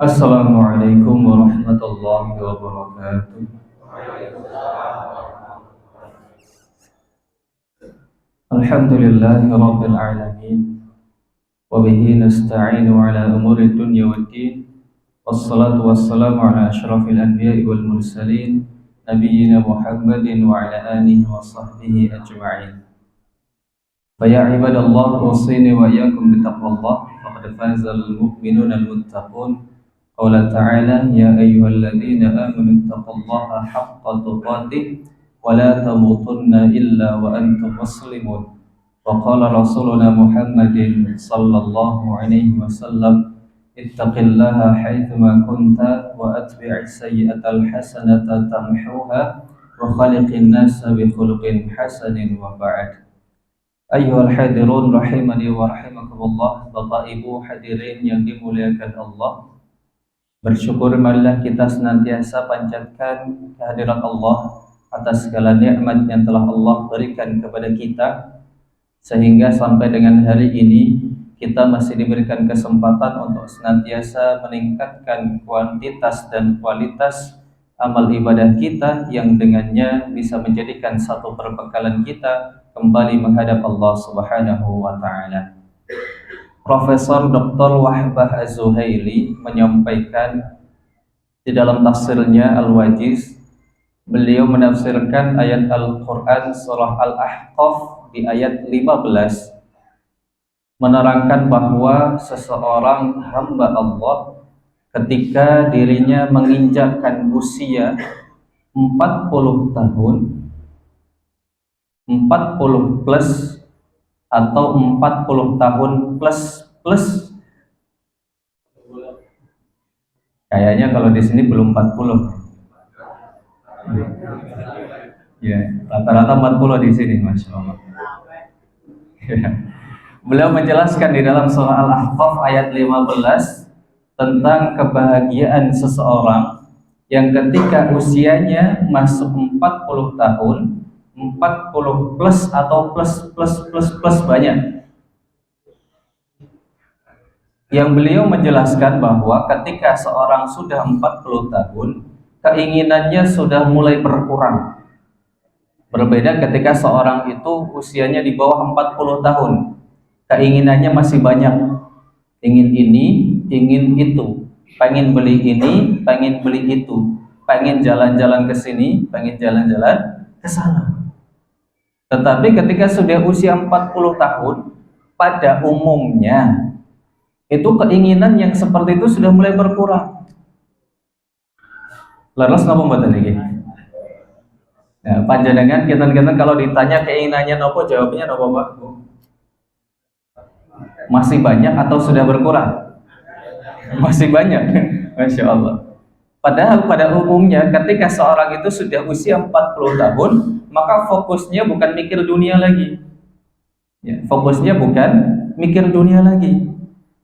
Assalamualaikum warahmatullahi wabarakatuh. Alhamdulillahi rabbil alamin. Wabihi nasta'inu ala umuri dunya waddin. Wassalatu wassalamu ala ashrafil anbiya'i wal mursalin, nabiyyina Muhammadin wa ala alihi wa sahbihi ajma'in. Faya ibadallah, usini wa iyyakum bitaqwallah. Faqad fazal mu'minuna al-muttaqun. Qala ta'ala, ya ayyuhalladzina amanu taqullaha haqqa tuqatih wa la tamutunna illa wa antum muslimun. Wa qala rasuluna Muhammadin sallallahu alaihi wasallam, ittaqillaha haitsuma kunta wa atbi'is sayyi'atal hasanata tamhuha wa khaliqin nasa bi khuluqin hasanin wa ba'd. Ayyuhal hadirun rahimani wa rahimakumullah. Bapak Ibu hadirin yang dimuliakan Allah, bersyukur marilah kita senantiasa panjatkan kehadirat Allah atas segala nikmat yang telah Allah berikan kepada kita, sehingga sampai dengan hari ini kita masih diberikan kesempatan untuk senantiasa meningkatkan kuantitas dan kualitas amal ibadah kita, yang dengannya bisa menjadikan satu perbekalan kita kembali menghadap Allah Subhanahu wa taala. Profesor Dr. Wahbah Az-Zuhaili menyampaikan di dalam tafsirnya Al-Wajiz, beliau menafsirkan ayat Al-Qur'an surah Al-Ahqaf di ayat 15, menerangkan bahwa seseorang hamba Allah ketika dirinya menginjakkan usia 40 tahun, 40 plus atau 40 tahun plus plus, kayaknya kalau di sini belum 40 ya, rata-rata 40 di sini, Masya Allah. Beliau menjelaskan di dalam surah Al-Ahqaf ayat 15 tentang kebahagiaan seseorang yang ketika usianya masuk 40 tahun, 40 plus atau plus banyak. Yang beliau menjelaskan bahwa ketika seorang sudah 40 tahun, keinginannya sudah mulai berkurang. Berbeda ketika seorang itu usianya di bawah 40 tahun, keinginannya masih banyak. Ingin ini, ingin itu, pengen beli ini, pengen beli itu, pengen jalan-jalan ke sini, pengen jalan-jalan ke sana. Tetapi ketika sudah usia 40 tahun, pada umumnya itu keinginan yang seperti itu sudah mulai berkurang. Laras napa mboten niki? Nah, panjenengan kinten-kinten kalau ditanya keinginannya nopo, jawabnya nopo, Pak? Masih banyak atau sudah berkurang? Masih banyak. Masya Allah. Padahal pada umumnya ketika seorang itu sudah usia 40 tahun, maka fokusnya bukan mikir dunia lagi. Ya, fokusnya bukan mikir dunia lagi.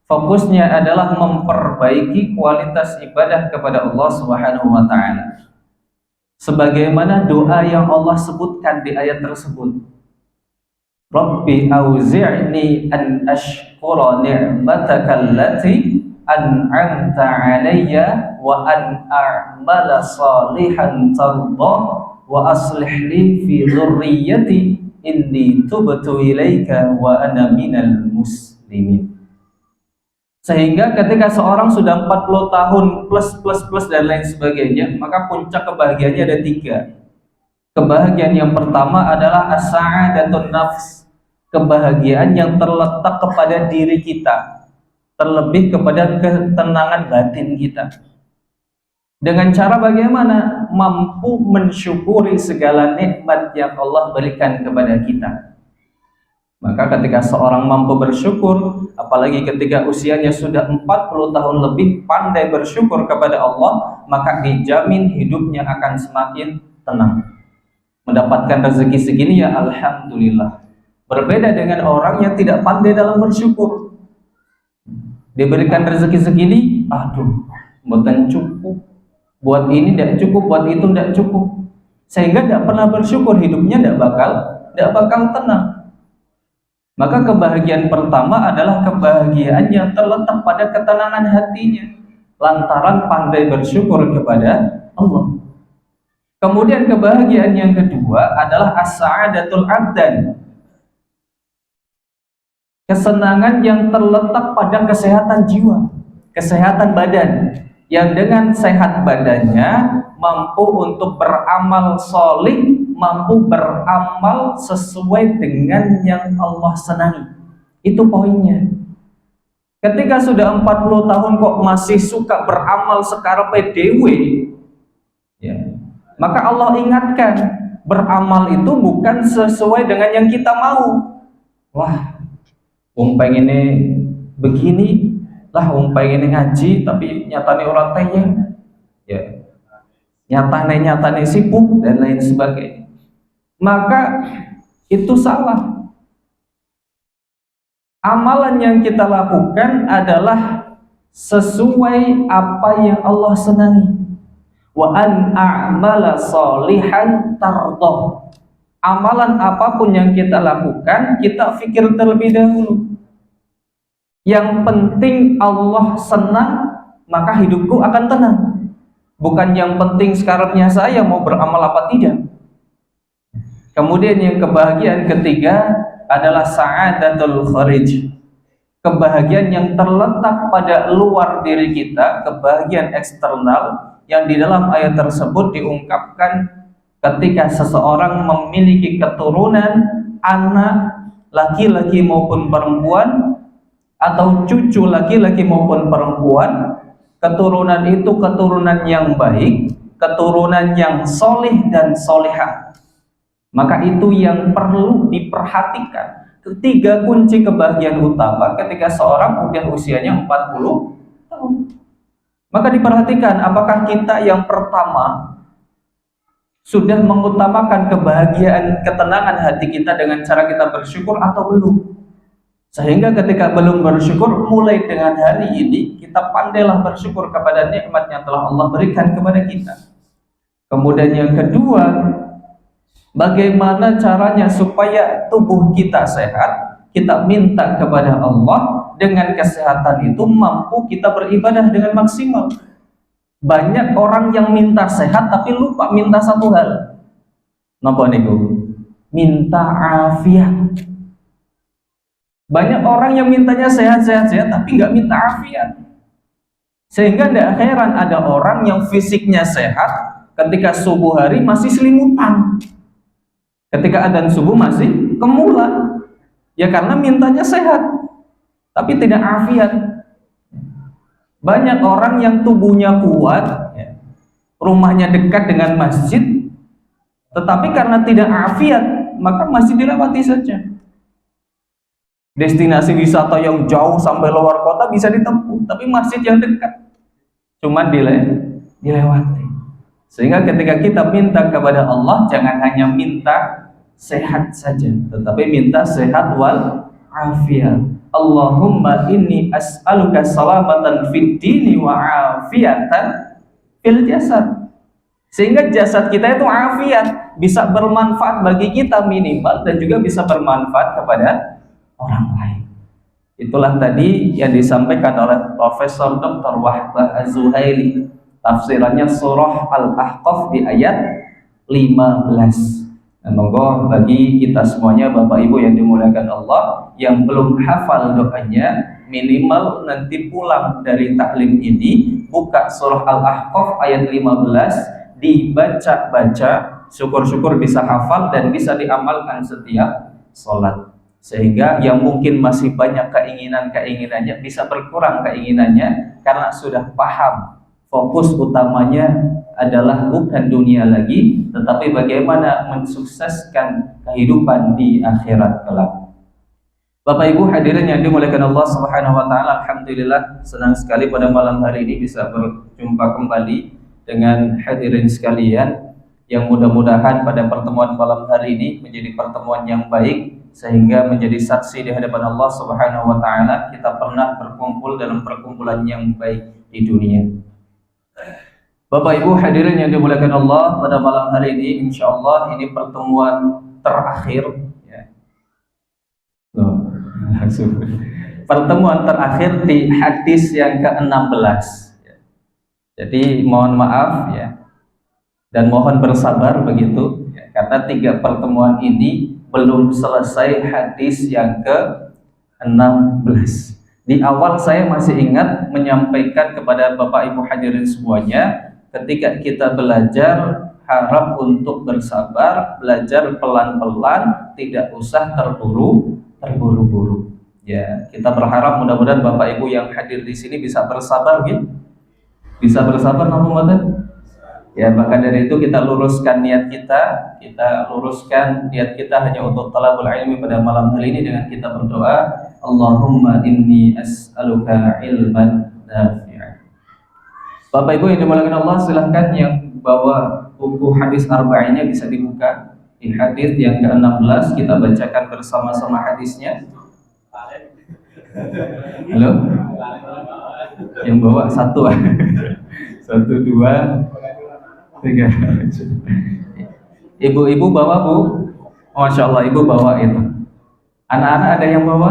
Fokusnya adalah memperbaiki kualitas ibadah kepada Allah Subhanahu wa taala. Sebagaimana doa yang Allah sebutkan di ayat tersebut. Rabbi auzi'ni an ashkura ni'mataka allati an'amta 'alayya wa an a'mala salihan tardah wa aslih li fi dhurriyyati inni tubtu ilaika wa ana minal muslimin. Sehingga ketika seorang sudah 40 tahun plus dan lain sebagainya, maka puncak kebahagiaannya ada 3. Kebahagiaan yang pertama adalah as-sa'adatun nafs, kebahagiaan yang terletak kepada diri kita, terlebih kepada ketenangan batin kita. Dengan cara bagaimana? Mampu mensyukuri segala nikmat yang Allah berikan kepada kita. Maka ketika seorang mampu bersyukur, apalagi ketika usianya sudah 40 tahun lebih, pandai bersyukur kepada Allah, maka dijamin hidupnya akan semakin tenang. Mendapatkan rezeki segini, ya alhamdulillah. Berbeda dengan orang yang tidak pandai dalam bersyukur. Diberikan rezeki segini, aduh, bukan cukup. Buat ini tidak cukup, buat itu tidak cukup. Sehingga tidak pernah bersyukur, hidupnya tidak bakal tenang. Maka kebahagiaan pertama adalah kebahagiaan yang terletak pada ketenangan hatinya. lantaran pandai bersyukur kepada Allah. Kemudian kebahagiaan yang kedua adalah as-sa'adatul abdan, kesenangan yang terletak pada kesehatan jiwa, kesehatan badan, yang dengan sehat badannya mampu untuk beramal solih, mampu beramal sesuai dengan yang Allah senangi. Itu poinnya. Ketika sudah 40 tahun kok masih suka beramal sekarepe dhewe, ya, maka Allah ingatkan, beramal itu bukan sesuai dengan yang kita mau. Wah, pengennya begini lah, pengennya ngaji tapi nyatane orang tanya, ya, nyatane sibuk dan lain sebagainya. Maka itu salah. Amalan yang kita lakukan adalah sesuai apa yang Allah senangi. Wa an a'mala sholihan tardoh. Amalan apapun yang kita lakukan, kita pikir terlebih dahulu. Yang penting Allah senang, maka hidupku akan tenang. Bukan yang penting sekarangnya saya mau beramal apa tidak. Kemudian yang kebahagiaan ketiga adalah sa'adatul kharij, kebahagiaan yang terletak pada luar diri kita, kebahagiaan eksternal yang di dalam ayat tersebut diungkapkan ketika seseorang memiliki keturunan, anak laki-laki maupun perempuan, atau cucu laki-laki maupun perempuan. Keturunan itu keturunan yang baik, keturunan yang solih dan solehah, maka itu yang perlu diperhatikan. Ketiga kunci kebahagiaan utama ketika seorang udah usianya 40 tahun. Maka diperhatikan apakah kita yang pertama sudah mengutamakan kebahagiaan, ketenangan hati kita dengan cara kita bersyukur atau belum. Sehingga ketika belum bersyukur, mulai dengan hari ini kita pandailah bersyukur kepada nikmat yang telah Allah berikan kepada kita. Kemudian yang kedua, bagaimana caranya supaya tubuh kita sehat? Kita minta kepada Allah, dengan kesehatan itu mampu kita beribadah dengan maksimal. Banyak orang yang minta sehat tapi lupa minta satu hal. Napa niku? Minta afiat. Banyak orang yang mintanya sehat-sehat tapi nggak minta afiat. Sehingga tidak heran ada orang yang fisiknya sehat, ketika subuh hari masih selimutan, ketika adzan subuh masih kemulan. Ya karena mintanya sehat tapi tidak afiat. Banyak orang yang tubuhnya kuat, ya, rumahnya dekat dengan masjid, tetapi karena tidak afiat maka masih dilewati saja. Destinasi wisata yang jauh sampai luar kota bisa ditempuh, tapi masjid yang dekat cuma dilewati. Sehingga ketika kita minta kepada Allah, jangan hanya minta sehat saja, tetapi minta sehat wal afiat. Allahumma inni as'aluka salamatan fid dini wa afiatan fil jasad. Sehingga jasad kita itu afiat, bisa bermanfaat bagi kita minimal, dan juga bisa bermanfaat kepada orang lain. Itulah tadi yang disampaikan oleh Profesor Dr. Wahbah Az-Zuhaili, tafsirannya surah Al-Ahqaf di ayat 15. Dan monggo bagi kita semuanya Bapak Ibu yang dimuliakan Allah, yang belum hafal doanya, minimal nanti pulang dari taklim ini buka surah Al-Ahqaf ayat 15, dibaca-baca, syukur-syukur bisa hafal dan bisa diamalkan setiap sholat. Sehingga yang mungkin masih banyak keinginannya bisa berkurang keinginannya, karena sudah paham fokus utamanya adalah bukan dunia lagi, tetapi bagaimana mensukseskan kehidupan di akhirat kelak. Bapak Ibu hadirin yang dimuliakan Allah Subhanahu wa taala, alhamdulillah senang sekali pada malam hari ini bisa berjumpa kembali dengan hadirin sekalian, yang mudah-mudahan pada pertemuan malam hari ini menjadi pertemuan yang baik, sehingga menjadi saksi di hadapan Allah Subhanahu wa taala kita pernah berkumpul dalam perkumpulan yang baik di dunia. Bapak Ibu hadirin yang dimuliakan Allah, pada malam hari ini insyaallah ini pertemuan terakhir, ya. Pertemuan terakhir di hadis yang ke-16, ya. Jadi mohon maaf ya, dan mohon bersabar begitu ya, karena 3 pertemuan ini belum selesai hadis yang ke-16. Di awal saya masih ingat menyampaikan kepada Bapak Ibu hadirin semuanya, ketika kita belajar harap untuk bersabar, belajar pelan-pelan, tidak usah terburu-buru. Ya, kita berharap mudah-mudahan Bapak Ibu yang hadir di sini bisa bersabar, gitu. Bisa bersabar, namanya. Ya, maka dari itu kita luruskan niat kita luruskan niat kita hanya untuk talabul ilmi pada malam hari ini dengan kita berdoa, Allahumma inni as'aluka ilman nafi'an. Bapak Ibu yang dimuliakan Allah, silahkan yang bawa buku hadis arba'innya bisa dibuka. Di hadis yang ke-16 kita bacakan bersama-sama hadisnya. Halo? Yang bawa satu. Satu, dua, tiga. Ibu-ibu bawa, Bu? Masya Allah, ibu bawa itu. Anak-anak ada yang bawa?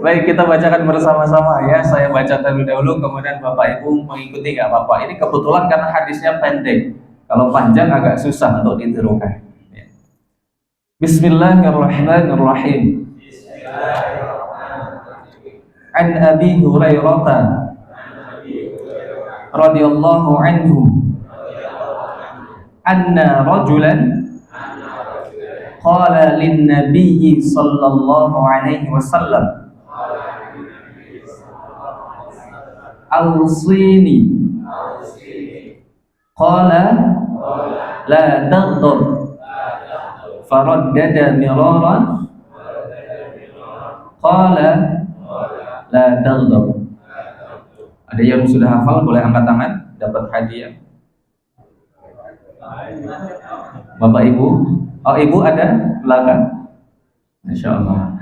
Baik, kita bacakan bersama-sama ya. Saya baca terlebih dahulu, kemudian Bapak Ibu mengikuti, nggak apa-apa. Ini kebetulan karena hadisnya pendek. Kalau panjang agak susah untuk ditirukan. Bismillahirrahmanirrahim. An Abi Hurairah radhiyallahu anhu anna rajulan qala lin nabiyyi sallallahu alaihi wasallam awsini qala la taghdab faraddada miraran qala la taghdab. Ada yang sudah hafal boleh angkat tangan, dapat hadiah. Bapak Ibu, oh Ibu ada belakang. Masya Allah.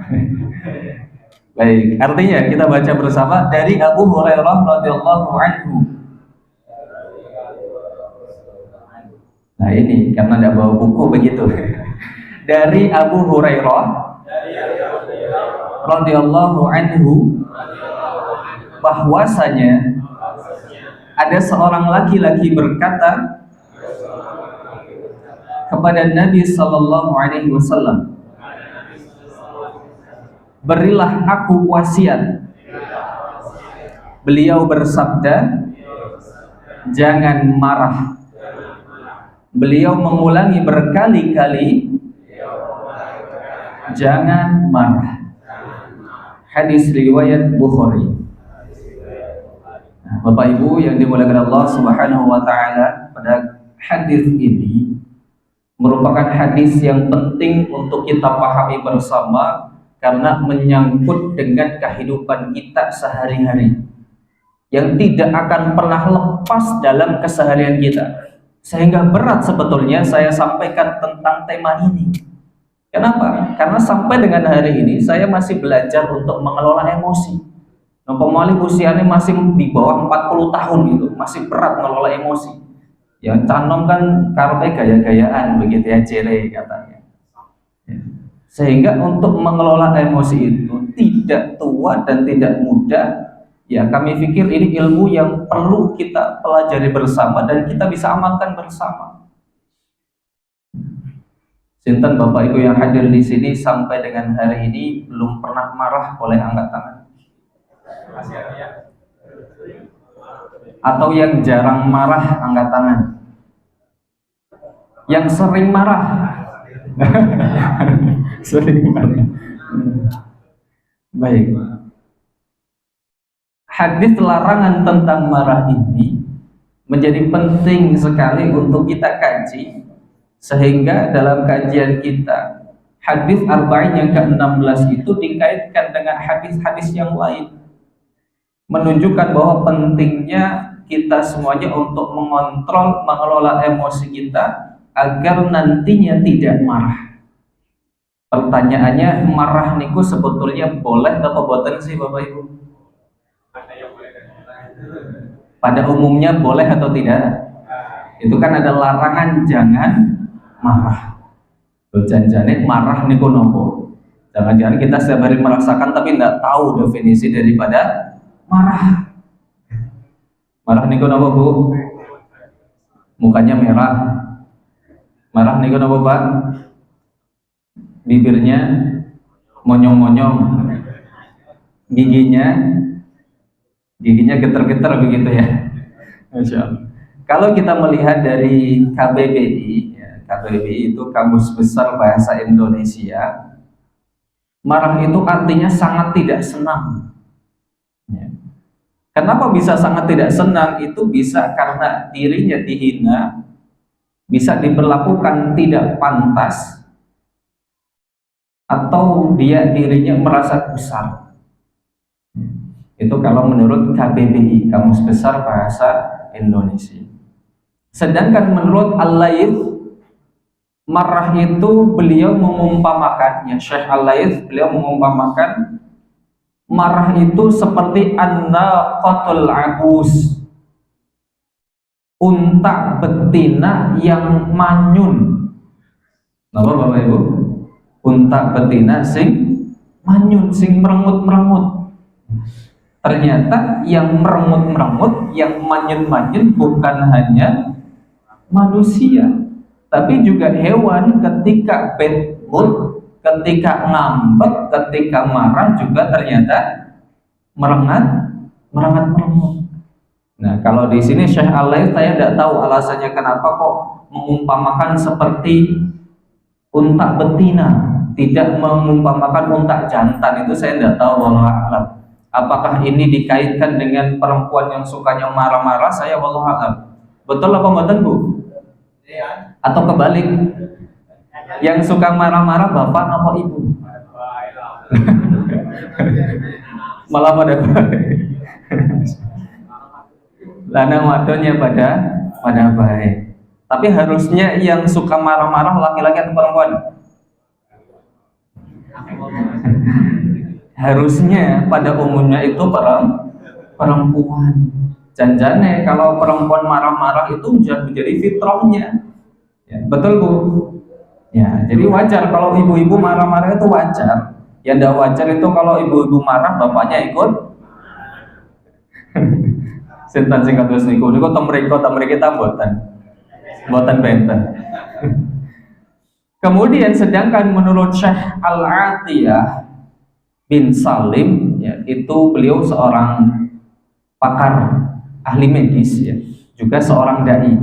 Baik, artinya kita baca bersama dari Abu Hurairah radhiyallahu anhu. Nah ini karena tidak bawa buku begitu. Dari Abu Hurairah radhiyallahu anhu, bahwasanya ada seorang laki-laki berkata kepada Nabi sallallahu alaihi wasallam, berilah aku wasiat. Beliau bersabda, jangan marah. Beliau mengulangi berkali-kali, jangan marah. Hadis riwayat Bukhari. Bapak Ibu yang dimuliakan Allah Subhanahu wa taala, pada hadis ini merupakan hadis yang penting untuk kita pahami bersama karena menyangkut dengan kehidupan kita sehari-hari yang tidak akan pernah lepas dalam keseharian kita. Sehingga berat sebetulnya saya sampaikan tentang tema ini. Kenapa? Karena sampai dengan hari ini saya masih belajar untuk mengelola emosi. Pemali usianya masih di bawah 40 tahun gitu, masih berat mengelola emosi. Yang canom kan karpe gaya-gayaan begitu ya, cere katanya. Sehingga untuk mengelola emosi itu tidak tua dan tidak mudah. Ya, kami pikir ini ilmu yang perlu kita pelajari bersama dan kita bisa amalkan bersama. Sinten Bapak Ibu yang hadir di sini sampai dengan hari ini belum pernah marah, boleh angkat tangan. Atau yang jarang marah, angkat tangan. Yang sering marah. Sering marah. Baik. Hadis larangan tentang marah ini menjadi penting sekali untuk kita kaji, sehingga dalam kajian kita hadis arba'in yang ke-16 itu dikaitkan dengan hadis-hadis yang lain, menunjukkan bahwa pentingnya kita semuanya untuk mengontrol, mengelola emosi kita agar nantinya tidak marah. Pertanyaannya, marah niku sebetulnya boleh atau boten sih Bapak Ibu? Pada umumnya boleh atau tidak? Itu kan ada larangan, jangan marah. Jangan-jangan marah niku nopo. Jangan-jangan kita setiap hari merasakan tapi tidak tahu definisi daripada marah. Marah niku napa Bu? Mukanya merah. Marah niku napa Pak? Bibirnya monyong-monyong. Giginya getar-getar begitu ya. Masya Allah. Kalau kita melihat dari KBBI, ya, KBBI itu Kamus Besar Bahasa Indonesia, marah itu artinya sangat tidak senang. Ya. Kenapa bisa sangat tidak senang? Itu bisa karena dirinya dihina, bisa diperlakukan tidak pantas, atau dirinya merasa gusar. Itu kalau menurut KBBI, Kamus Besar Bahasa Indonesia. Sedangkan menurut Al-Laith, marah itu beliau mengumpamakannya, Syekh Al-Laith beliau mengumpamakan marah itu seperti an-naqatul abus, unta betina yang manyun. Napa Bapak Ibu? Unta betina sing manyun, sing merengut-merengut. Ternyata yang merengut-merengut, yang manyun-manyun bukan hanya manusia, tapi juga hewan. Ketika bad mood, ketika ngambek, ketika marah juga ternyata merengut. Nah, kalau di sini Syekh Al-Laith saya tidak tahu alasannya kenapa kok mengumpamakan seperti unta betina, tidak mengumpamakan unta jantan. Itu saya tidak tahu, wallahu a'lam. Apakah ini dikaitkan dengan perempuan yang sukanya marah-marah? Saya wallahu a'lam. Betul apa mboten Bu? Atau kebalik, yang suka marah-marah bapak apa ibu? Malah pada lanang wadonya pada baik. Tapi harusnya yang suka marah-marah laki-laki atau perempuan? Harusnya pada umumnya itu perempuan. Janjane kalau perempuan marah-marah itu menjadi fitrahnya. Ya, betul Bu? Ya, jadi wajar kalau ibu-ibu marah-marah itu wajar. Yang tidak wajar itu kalau ibu-ibu marah bapaknya ikut. Sinten sing kados niku temriko kita mboten benten. Kemudian sedangkan menurut Syekh Al-Atiyah bin Salim, ya, itu beliau seorang pakar ahli medis, ya, juga seorang dai,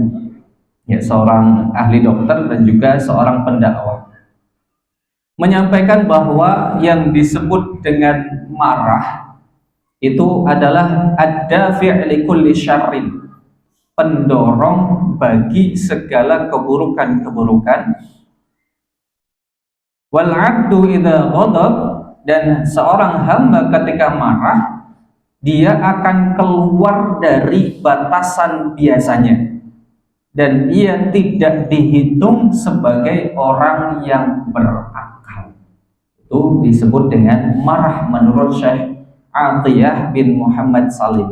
ya, seorang ahli dokter dan juga seorang pendakwah, menyampaikan bahwa yang disebut dengan marah itu adalah ad-dafi' li kulli syarrin, pendorong bagi segala keburukan-keburukan. Wal 'abdu idza ghadab, dan seorang hamba ketika marah dia akan keluar dari batasan biasanya dan ia tidak dihitung sebagai orang yang berakal. Itu disebut dengan marah menurut Syekh Atiyah bin Muhammad Salim.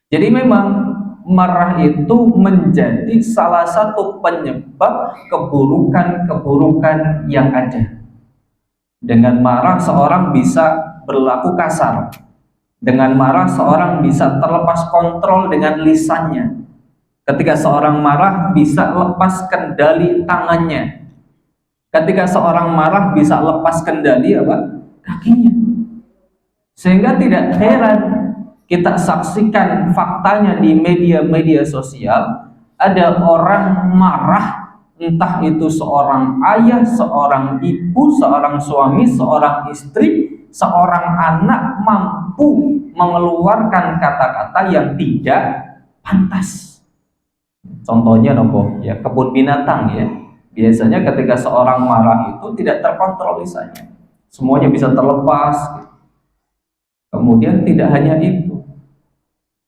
Jadi memang marah itu menjadi salah satu penyebab keburukan-keburukan yang ada. Dengan marah seorang bisa berlaku kasar. Dengan marah seorang bisa terlepas kontrol dengan lisannya. Ketika seorang marah bisa lepas kendali tangannya. Ketika seorang marah bisa lepas kendali kakinya. Sehingga tidak heran kita saksikan faktanya di media-media sosial, ada orang marah, entah itu seorang ayah, seorang ibu, seorang suami, seorang istri, seorang anak mampu mengeluarkan kata-kata yang tidak pantas. Contohnya nopo, ya, kebun binatang, ya. Biasanya ketika seorang marah itu tidak terkontrol lisannya. Semuanya bisa terlepas. Kemudian tidak hanya itu,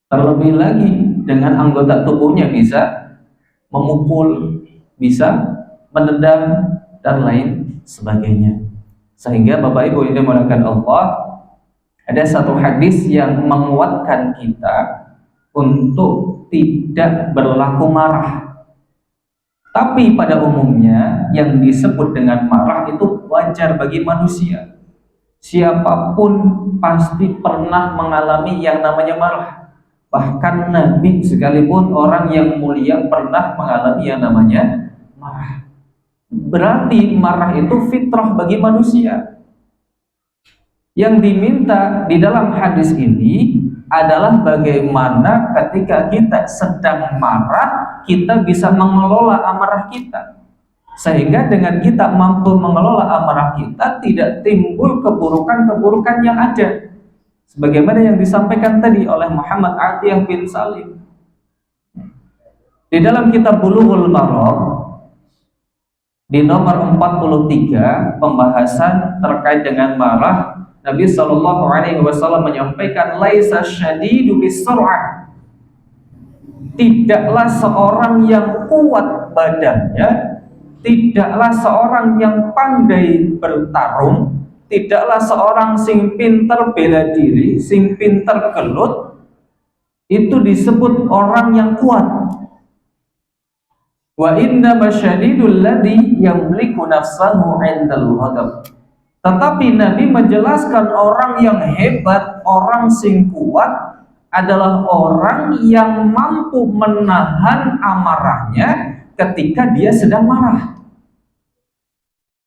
terlebih lagi dengan anggota tubuhnya bisa memukul, bisa menendang dan lain sebagainya. Sehingga Bapak Ibu yang dimuliakan Allah, ada satu hadis yang menguatkan kita untuk tidak berlaku marah. Tapi pada umumnya yang disebut dengan marah itu wajar bagi manusia. Siapapun pasti pernah mengalami yang namanya marah. Bahkan Nabi sekalipun orang yang mulia pernah mengalami yang namanya marah. Berarti marah itu fitrah bagi manusia. Yang diminta di dalam hadis ini adalah bagaimana ketika kita sedang marah, kita bisa mengelola amarah kita. Sehingga dengan kita mampu mengelola amarah kita, tidak timbul keburukan-keburukan yang ada. Sebagaimana yang disampaikan tadi oleh Muhammad Atiyah bin Salim. Di dalam kitab Bulughul Maram, di nomor 43, pembahasan terkait dengan marah, Nabi Shallallahu Alaihi Wasallam menyampaikan, laisa syadidu bisur'ah, tidaklah seorang yang kuat badannya, tidaklah seorang yang pandai bertarung, tidaklah seorang sing pinter bela diri, sing pinter gelut, itu disebut orang yang kuat. Wa inna masyadidul ladzi yamliku nafsahu 'indal ghadab. Tetapi Nabi menjelaskan orang yang hebat, orang sing kuat adalah orang yang mampu menahan amarahnya ketika dia sedang marah.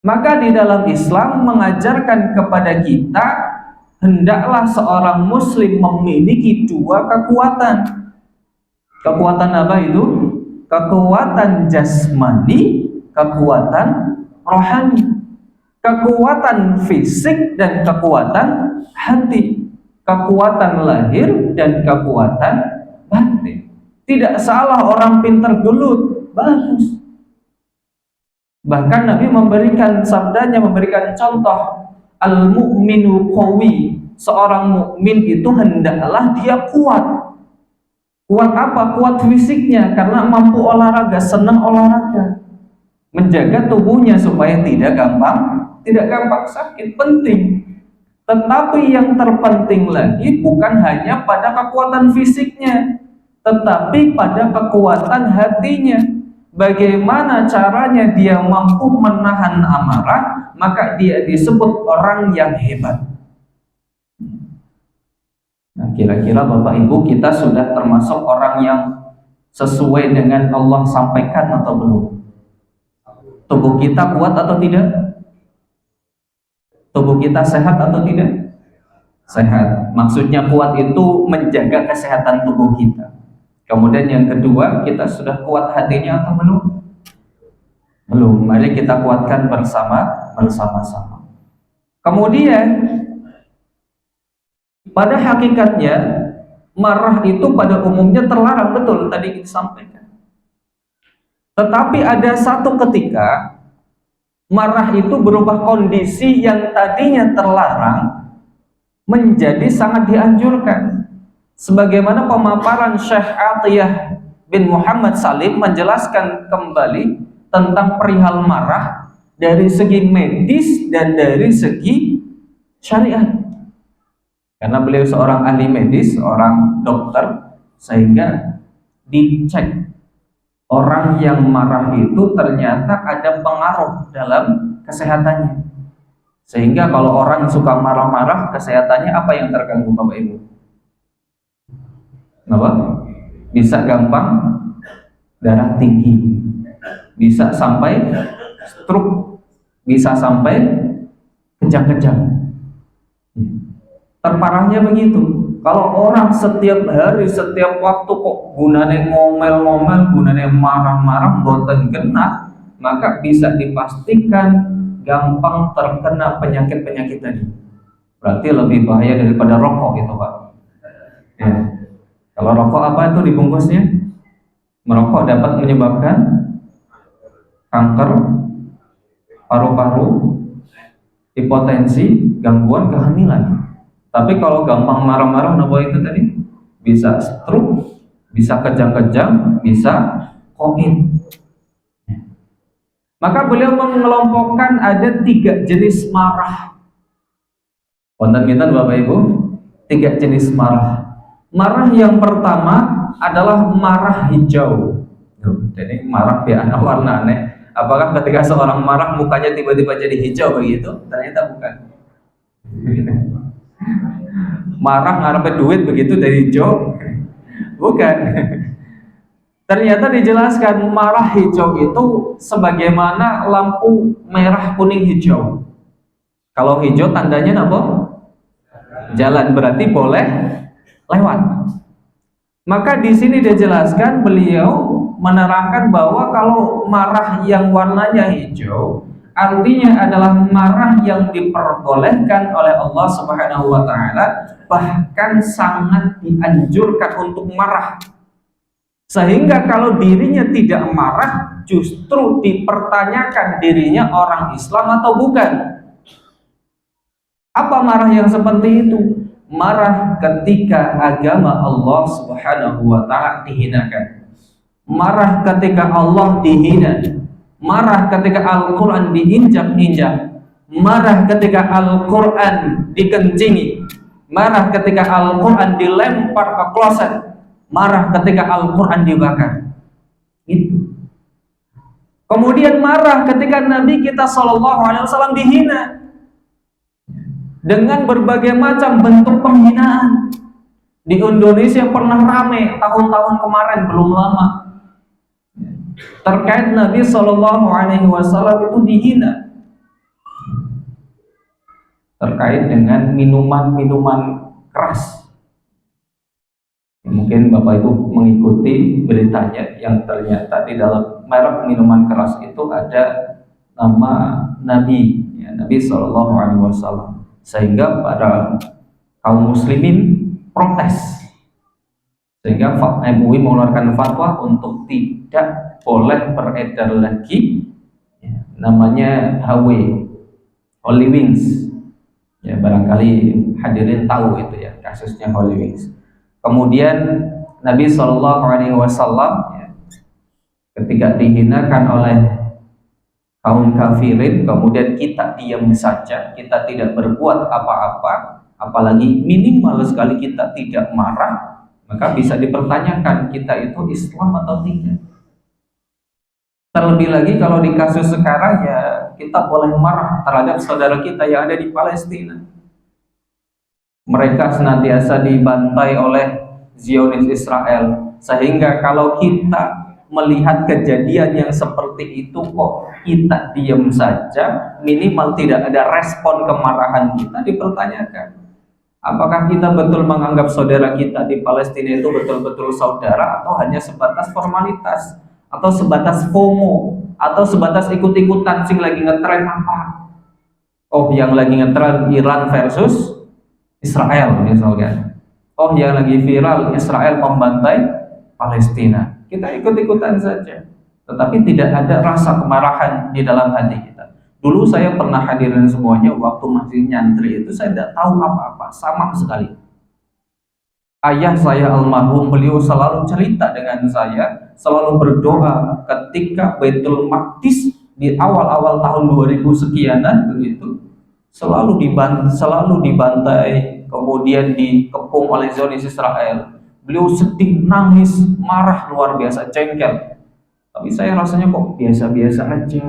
Maka di dalam Islam mengajarkan kepada kita, hendaklah seorang muslim memiliki dua kekuatan. Kekuatan apa itu? Kekuatan jasmani, kekuatan rohani. Kekuatan fisik dan kekuatan hati, kekuatan lahir dan kekuatan batin. Tidak salah orang pintar gelut, bagus. Bahkan Nabi memberikan sabdanya, memberikan contoh, al-mu'minu qawi, seorang mukmin itu hendaklah dia kuat. Kuat apa? Kuat fisiknya, karena mampu olahraga, senang olahraga, menjaga tubuhnya supaya tidak gampang sakit, penting. Tetapi yang terpenting lagi bukan hanya pada kekuatan fisiknya, tetapi pada kekuatan hatinya. Bagaimana caranya dia mampu menahan amarah, maka dia disebut orang yang hebat. Nah, kira-kira Bapak Ibu, kita sudah termasuk orang yang sesuai dengan Allah sampaikan atau belum? Tubuh kita kuat atau tidak? Tubuh kita sehat atau tidak? Sehat. Maksudnya kuat itu menjaga kesehatan tubuh kita. Kemudian yang kedua, kita sudah kuat hatinya atau belum? Belum. Mari kita kuatkan bersama-sama. Kemudian pada hakikatnya marah itu pada umumnya terlarang, betul tadi kita sampaikan. Tetapi ada satu ketika marah itu berubah kondisi yang tadinya terlarang menjadi sangat dianjurkan. Sebagaimana pemaparan Syekh Atiyah bin Muhammad Salim menjelaskan kembali tentang perihal marah dari segi medis dan dari segi syariat. Karena beliau seorang ahli medis, seorang dokter, sehingga dicek orang yang marah itu ternyata ada pengaruh dalam kesehatannya. Sehingga kalau orang suka marah-marah, kesehatannya apa yang terganggu Bapak Ibu? Kenapa? Bisa gampang darah tinggi, bisa sampai stroke, bisa sampai kejang-kejang. Terparahnya begitu. Kalau orang setiap hari, setiap waktu kok gunane ngomel-ngomel, gunane marah-marah, boten genah, maka bisa dipastikan gampang terkena penyakit-penyakit tadi. Berarti lebih bahaya daripada rokok itu, Pak. Ya. Kalau rokok apa itu dibungkusnya? Merokok dapat menyebabkan kanker paru-paru, hipotensi, gangguan kehamilan. Tapi kalau gampang marah-marah, apa itu tadi? Bisa stroke, bisa kejang-kejang, bisa koin. Maka beliau mengelompokkan ada 3 jenis marah. Konten kita Bapak Ibu, 3 jenis marah. Marah yang pertama adalah marah hijau. Jadi marah biasa warna aneh. Apakah ketika seorang marah mukanya tiba-tiba jadi hijau begitu? Ternyata bukan. Marah ngarepe duit begitu dari hijau? Bukan. Ternyata dijelaskan marah hijau itu sebagaimana lampu merah kuning hijau. Kalau hijau tandanya apa? Jalan, berarti boleh lewat. Maka di sini dijelaskan, beliau menerangkan bahwa kalau marah yang warnanya hijau artinya adalah marah yang diperbolehkan oleh Allah Subhanahu wa taala, bahkan sangat dianjurkan untuk marah. Sehingga kalau dirinya tidak marah, justru dipertanyakan dirinya orang Islam atau bukan. Apa marah yang seperti itu? Marah ketika agama Allah Subhanahu wa taala dihinakan. Marah ketika Allah dihina. Marah ketika Al-Qur'an diinjak-injak. Marah ketika Al-Qur'an dikencingi. Marah ketika Al-Qur'an dilempar ke kloset. Marah ketika Al-Qur'an dibakar. Itu. Kemudian marah ketika Nabi kita SAW dihina dengan berbagai macam bentuk penghinaan. Di Indonesia pernah rame tahun-tahun kemarin, belum lama, terkait Nabi SAW itu dihina terkait dengan minuman-minuman keras. Mungkin Bapak Ibu mengikuti beritanya, yang ternyata di dalam merek minuman keras itu ada nama Nabi, ya, Nabi SAW, sehingga para kaum muslimin protes, sehingga MUI mengeluarkan fatwa untuk tidak boleh beredar lagi, ya, namanya HW, Holy Wings, ya, barangkali hadirin tahu itu, ya, kasusnya Holy Wings. Kemudian Nabi SAW, ya, ketika dihinakan oleh kaum kafirin, kemudian kita diam saja, kita tidak berbuat apa-apa, apalagi minimal sekali kita tidak marah, maka bisa dipertanyakan kita itu Islam atau tidak. Terlebih lagi kalau di kasus sekarang, ya, kita boleh marah terhadap saudara kita yang ada di Palestina. Mereka senantiasa dibantai oleh Zionis Israel, sehingga kalau kita melihat kejadian yang seperti itu kok kita diam saja, minimal tidak ada respon kemarahan kita, dipertanyakan. Apakah kita betul menganggap saudara kita di Palestina itu betul-betul saudara, atau hanya sebatas formalitas, atau sebatas FOMO, atau sebatas ikut-ikutan sing lagi ngetren apa? Oh, yang lagi ngetren Iran versus Israel misalnya. Oh, yang lagi viral Israel membantai Palestina. Kita ikut-ikutan saja, tetapi tidak ada rasa kemarahan di dalam hati kita. Dulu saya pernah hadirin semuanya, waktu masih nyantri itu saya tidak tahu apa-apa sama sekali. Ayah saya almarhum, beliau selalu cerita dengan saya, selalu berdoa ketika Baitul Maqdis di awal-awal tahun 2000 sekianan begitu, selalu dibantai, kemudian dikepung oleh Zionis Israel. Beliau sedih, nangis, marah luar biasa, jengkel. Tapi saya rasanya kok biasa-biasa aja.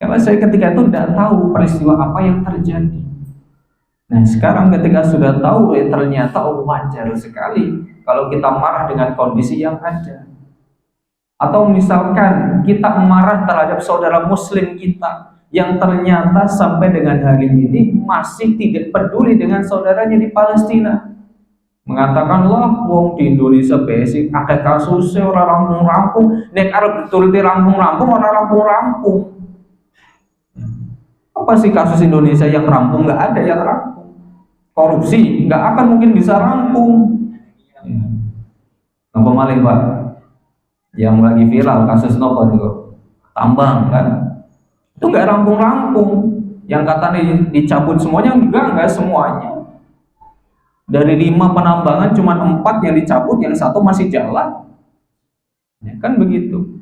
Karena saya ketika itu tidak tahu peristiwa apa yang terjadi. Nah, sekarang ketika sudah tahu, ternyata wajar sekali kalau kita marah dengan kondisi yang ada. Atau misalkan kita marah terhadap saudara muslim kita yang ternyata sampai dengan hari ini masih tidak peduli dengan saudaranya di Palestina. Mengatakan, lah wong di Indonesia basic akeh kasusnya orang rampung-rampung, nek arep dituliti rampung-rampung orang rampung-rampung. Apa sih kasus Indonesia yang rampung? Nggak ada yang rampung. Korupsi nggak akan mungkin bisa rampung. Apa malih Pak? Yang lagi viral kasus nopo nih kok? Tambang kan? Itu nggak rampung-rampung. Yang katanya dicabut semuanya, enggak semuanya. Dari 5 penambangan cuma 4 yang dicabut, yang 1 masih jalan. Ya, kan begitu.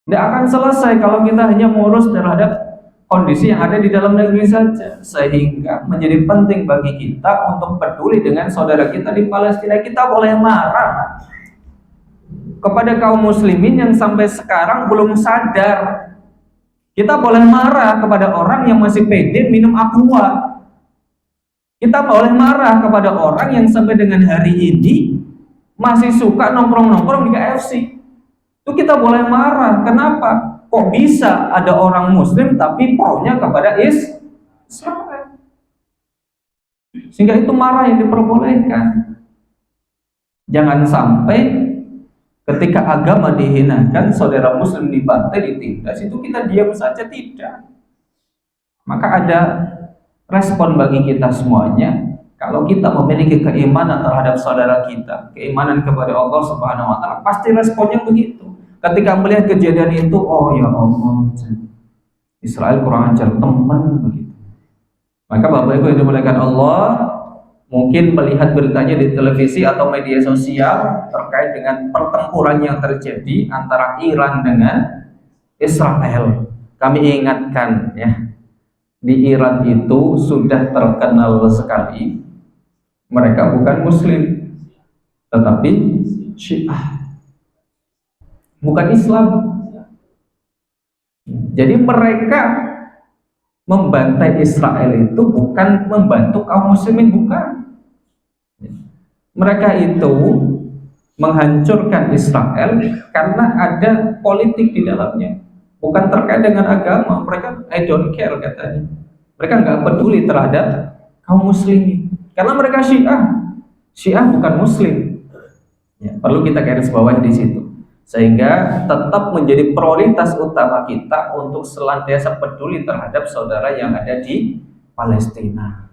Tidak akan selesai kalau kita hanya mengurus terhadap kondisi yang ada di dalam negeri saja. Sehingga menjadi penting bagi kita untuk peduli dengan saudara kita di Palestina. Kita boleh marah kepada kaum muslimin yang sampai sekarang belum sadar. Kita boleh marah kepada orang yang masih pede minum aqua. Kita boleh marah kepada orang yang sampai dengan hari ini masih suka nongkrong-nongkrong di KFC. Itu kita boleh marah. Kenapa? Kok bisa ada orang muslim tapi pro-nya kepada Israel? Sehingga itu marah yang diperbolehkan. Jangan sampai ketika agama dihinakan, saudara muslim dibantai, ditindas, itu kita diam saja, tidak. Maka ada respon bagi kita semuanya. Kalau kita memiliki keimanan terhadap saudara kita, keimanan kepada Allah Subhanahu wa taala, pasti responnya begitu. Ketika melihat kejadian itu, oh ya Allah, Israel kurang ajar teman begitu. Maka Bapak Ibu yang dimuliakan Allah, mungkin melihat beritanya di televisi atau media sosial terkait dengan pertempuran yang terjadi antara Iran dengan Israel. Kami ingatkan ya, di Iran itu sudah terkenal sekali, mereka bukan Muslim, tetapi Syiah, bukan Islam. Jadi mereka membantai Israel itu bukan membantu kaum muslimin, bukan. Mereka itu menghancurkan Israel karena ada politik di dalamnya, bukan terkait dengan agama. Mereka I don't care katanya. Mereka nggak peduli terhadap kaum muslimin karena mereka Syiah bukan Muslim. Ya, perlu kita garis bawah di situ, sehingga tetap menjadi prioritas utama kita untuk senantiasa peduli terhadap saudara yang ada di Palestina.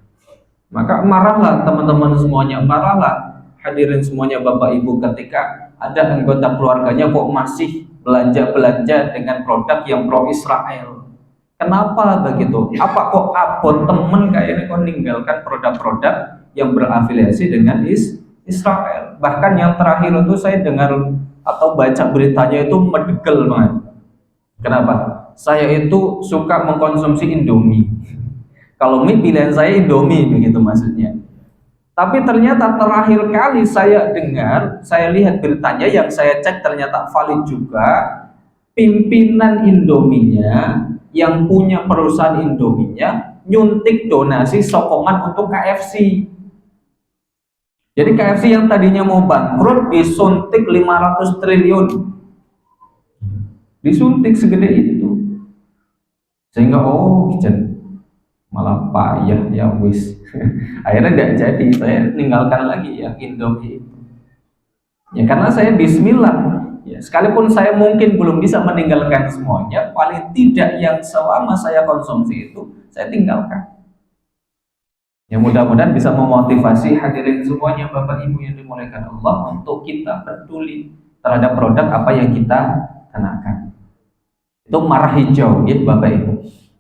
Maka marahlah teman-teman semuanya, marahlah hadirin semuanya, Bapak Ibu, ketika ada anggota keluarganya kok masih belanja dengan produk yang pro Israel. Kenapa begitu? Apa kok abot temen kayaknya kok meninggalkan produk-produk yang berafiliasi dengan Israel? Bahkan yang terakhir itu saya dengar atau baca beritanya itu medegel banget. Kenapa? Saya itu suka mengkonsumsi Indomie. Kalau mie pilihan saya Indomie begitu maksudnya. Tapi ternyata terakhir kali saya dengar, saya lihat beritanya, yang saya cek ternyata valid juga. Pimpinan Indominya, yang punya perusahaan Indominya, nyuntik donasi sokongan untuk KFC. Jadi KFC yang tadinya mau bangkrut disuntik 500 triliun. Disuntik segede itu. Sehingga malah payah ya wis. Akhirnya nggak jadi, saya meninggalkan lagi yang Indomie itu. Ya karena saya bismillah. Ya, sekalipun saya mungkin belum bisa meninggalkan semuanya, paling tidak yang selama saya konsumsi itu saya tinggalkan. Ya mudah-mudahan bisa memotivasi hadirin semuanya, Bapak Ibu yang dimuliakan Allah, untuk kita peduli terhadap produk apa yang kita kenakan. Itu marah hijau ya Bapak Ibu.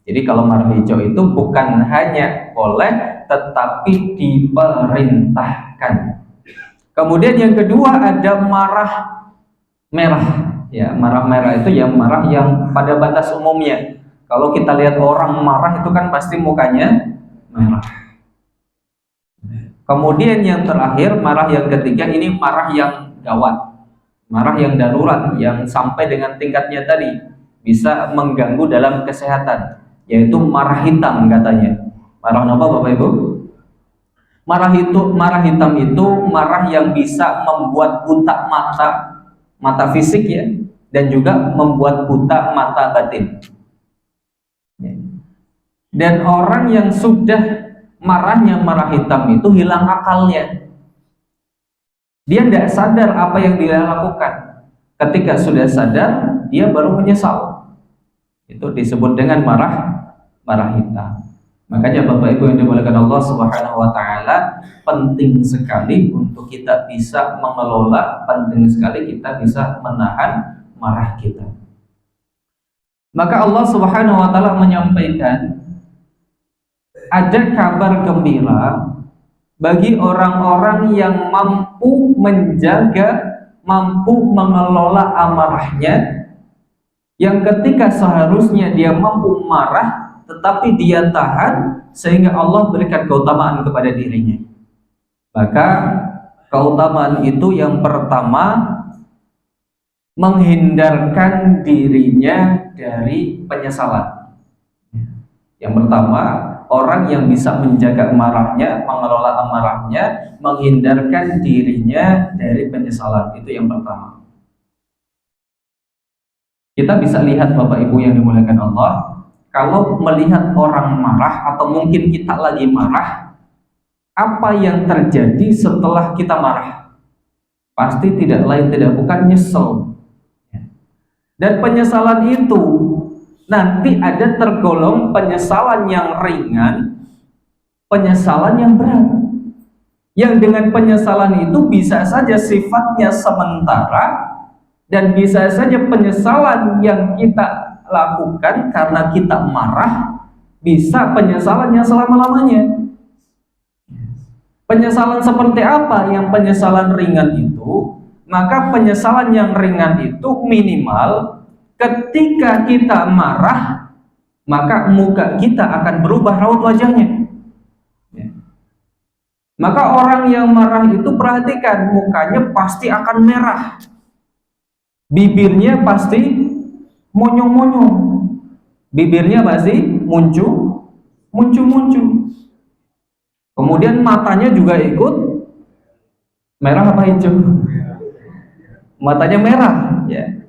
Jadi kalau marah hijau itu bukan hanya boleh, tetapi diperintahkan. Kemudian yang kedua ada marah merah. Ya, marah merah itu yang marah yang pada batas umumnya. Kalau kita lihat orang marah itu kan pasti mukanya merah. Kemudian yang terakhir, marah yang ketiga, ini marah yang gawat, marah yang darurat, yang sampai dengan tingkatnya tadi bisa mengganggu dalam kesehatan, yaitu marah hitam katanya. Marah apa Bapak Ibu? Marah hitam itu marah yang bisa membuat buta mata fisik ya, dan juga membuat buta mata batin. Dan orang yang sudah marahnya marah hitam itu hilang akalnya. Dia tidak sadar apa yang dia lakukan. Ketika sudah sadar, dia baru menyesal. Itu disebut dengan marah hitam. Makanya Bapak Ibu yang dimuliakan Allah Subhanahu wa taala, penting sekali untuk kita bisa mengelola, penting sekali kita bisa menahan marah kita. Maka Allah Subhanahu wa taala menyampaikan ada kabar gembira bagi orang-orang yang mampu menjaga, mampu mengelola amarahnya, yang ketika seharusnya dia mampu marah tetapi dia tahan, sehingga Allah berikan keutamaan kepada dirinya. Maka keutamaan itu yang pertama, menghindarkan dirinya dari penyesalan. Yang pertama, orang yang bisa menjaga amarahnya, mengelola amarahnya, menghindarkan dirinya dari penyesalan. Itu yang pertama. Kita bisa lihat Bapak Ibu yang dimuliakan Allah, kalau melihat orang marah atau mungkin kita lagi marah, apa yang terjadi setelah kita marah? Pasti tidak lain tidak bukan nyesel. Dan penyesalan itu nanti ada tergolong penyesalan yang ringan, penyesalan yang berat. Yang dengan penyesalan itu bisa saja sifatnya sementara, dan bisa saja penyesalan yang kita lakukan karena kita marah, bisa penyesalan yang selama-lamanya. Penyesalan seperti apa? Yang penyesalan ringan itu, maka penyesalan yang ringan itu minimal ketika kita marah, maka muka kita akan berubah raut wajahnya. Maka orang yang marah itu perhatikan, mukanya pasti akan merah, bibirnya pasti monyong-monyong, bibirnya pasti muncul. Kemudian matanya juga ikut merah apa hijau? Matanya merah, ya.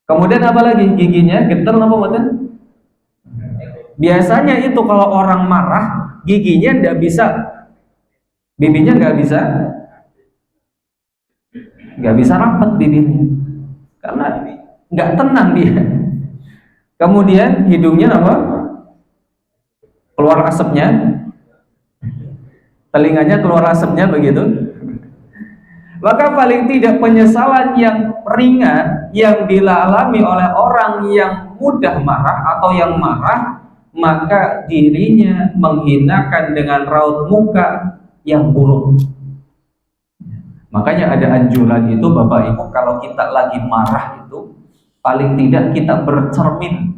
Kemudian apa lagi? Giginya getar apa buatan? Biasanya itu kalau orang marah, giginya tidak bisa, bibirnya nggak bisa rapat bibirnya, karena nggak tenang dia. Kemudian hidungnya apa? Keluar asapnya, telinganya keluar asapnya begitu. Maka paling tidak penyesalan yang ringan yang dialami oleh orang yang mudah marah atau yang marah, maka dirinya menghinakan dengan raut muka yang buruk. Makanya ada anjuran itu Bapak Ibu, kalau kita lagi marah itu paling tidak kita bercermin.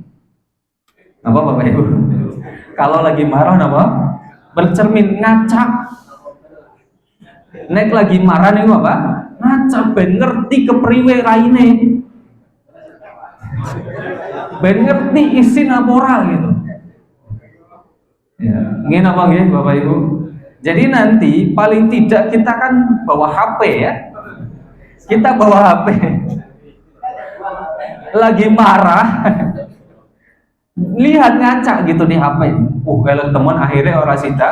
Apa Bapak Ibu? Kalau lagi marah apa? Bercermin, ngaca. Nek lagi marah nih apa? Ngaca ben ngerti kepriwe raine. Ben ngerti isin apa ora gitu. Ya, ngene apa nggih Bapak Ibu? Jadi nanti paling tidak kita kan bawa HP ya. Kita bawa HP. Lagi marah. Lihat ngaca gitu di HP. Kalau teman akhirnya orang sida.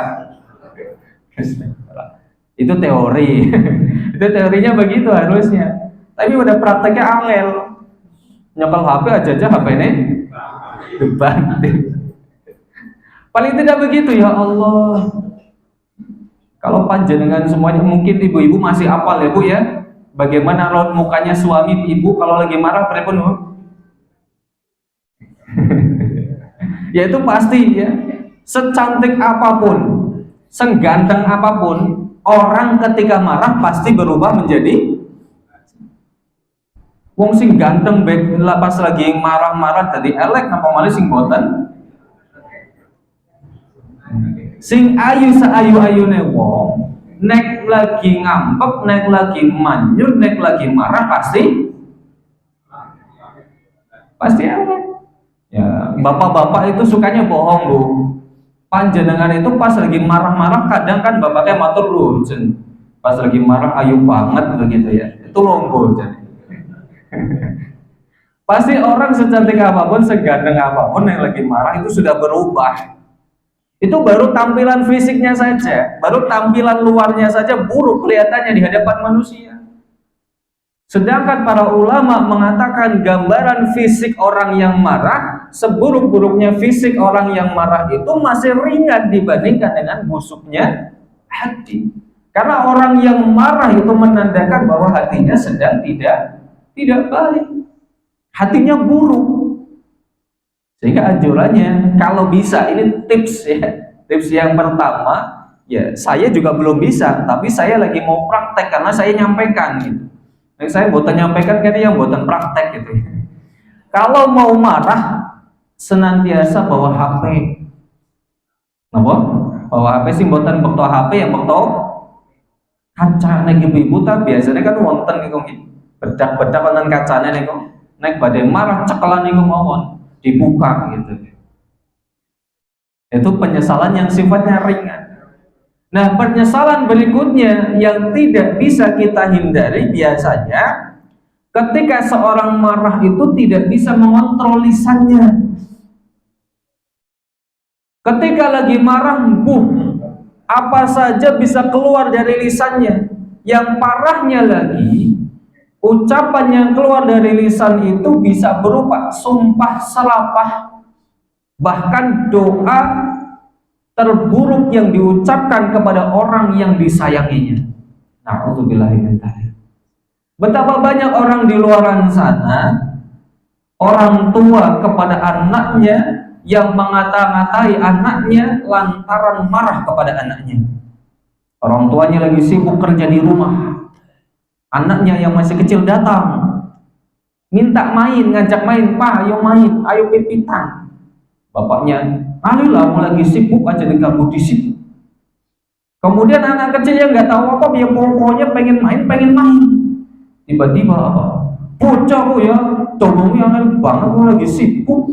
Itu teori. Itu teorinya begitu harusnya. Tapi udah prakteknya angel. Nyekel HP aja HP ini dibanting. Paling tidak begitu ya Allah. Kalau panjenengan semuanya, mungkin ibu-ibu masih apal ya Bu ya, bagaimana raut mukanya suami ibu kalau lagi marah pripun Bu? Ya itu pasti ya. Secantik apapun, seganteng apapun, orang ketika marah pasti berubah menjadi wong sing ganteng pas lagi marah-marah tadi elek napa malih sing boten sing ayu seayu-ayune wong nek lagi ngambek, nek lagi manyun, nek lagi marah pasti elek. Ya, bapak-bapak itu sukanya bohong Bu. Panjenengan itu pas lagi marah-marah kadang kan bapaknya matur lu, pas lagi marah ayu banget begitu ya. Itu longgo jadi. Pasti orang secantik apapun, seganteng apapun yang lagi marah itu sudah berubah. Itu baru tampilan fisiknya saja, baru tampilan luarnya saja buruk kelihatannya di hadapan manusia. Sedangkan para ulama mengatakan gambaran fisik orang yang marah, seburuk-buruknya fisik orang yang marah itu masih ringan dibandingkan dengan busuknya hati. Karena orang yang marah itu menandakan bahwa hatinya sedang tidak baik, hatinya buruk. Sehingga anjurannya kalau bisa, ini tips ya, tips yang pertama ya, saya juga belum bisa, tapi saya lagi mau praktek karena saya nyampaikan gitu. Saya buatan nyampaikan kan yang buatan praktek gitu. Kalau mau marah senantiasa bawa HP. Napa? Bawa HP sih buatan bekto HP yang bekto kaca nek ibu-ibu ta biasanya kan wonten niku bedak-bedak wonten kacane niku. Nek badhe marah cekelan niku mawon dibuka gitu. Itu penyesalan yang sifatnya ringan. Nah, penyesalan berikutnya yang tidak bisa kita hindari biasanya ketika seorang marah itu tidak bisa mengontrol lisannya. Ketika lagi marah, apa saja bisa keluar dari lisannya. Yang parahnya lagi, ucapan yang keluar dari lisan itu bisa berupa sumpah serapah, bahkan doa terburuk yang diucapkan kepada orang yang disayanginya. Na'udzubillahimindzalik. Betapa banyak orang di luar sana, orang tua kepada anaknya yang mengata-ngatai anaknya lantaran marah kepada anaknya. Orang tuanya lagi sibuk kerja di rumah, anaknya yang masih kecil datang, minta main, ngajak main, "Pak, ayo main, ayo pipitan." Bapaknya, "Alilah, aku lagi sibuk aja diganggu di situ." Kemudian anak kecil yang nggak tahu apa, dia pokoknya pengen main. Tiba-tiba apa? "Bocah kok ya, dorongnya aneh banget, aku lagi sibuk."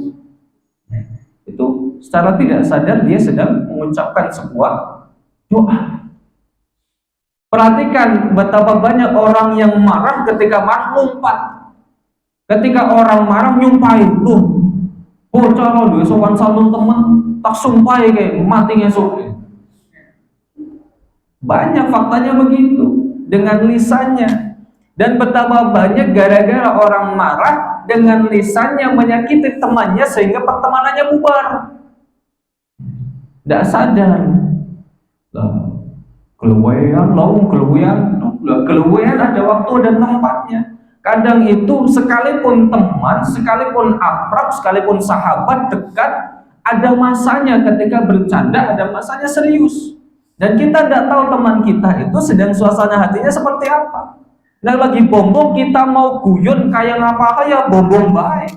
Itu secara tidak sadar dia sedang mengucapkan sebuah doa. Perhatikan betapa banyak orang yang marah ketika marah ngumpat. Ketika orang marah nyumpahin, bocah lo dia sowan santun temen tak sumpahi kayak mati ngesuk. Banyak faktanya begitu dengan lisannya. Dan betapa banyak gara-gara orang marah dengan lisannya menyakiti temannya sehingga pertemanannya bubar. Tidak sadar. Keluwean ada waktu dan tempatnya. Kadang itu sekalipun teman, sekalipun akrab, sekalipun sahabat dekat, ada masanya ketika bercanda, ada masanya serius. Dan kita tidak tahu teman kita itu sedang suasana hatinya seperti apa. Nah, lagi bombong kita mau guyon kayak ngapa ya bombong baik.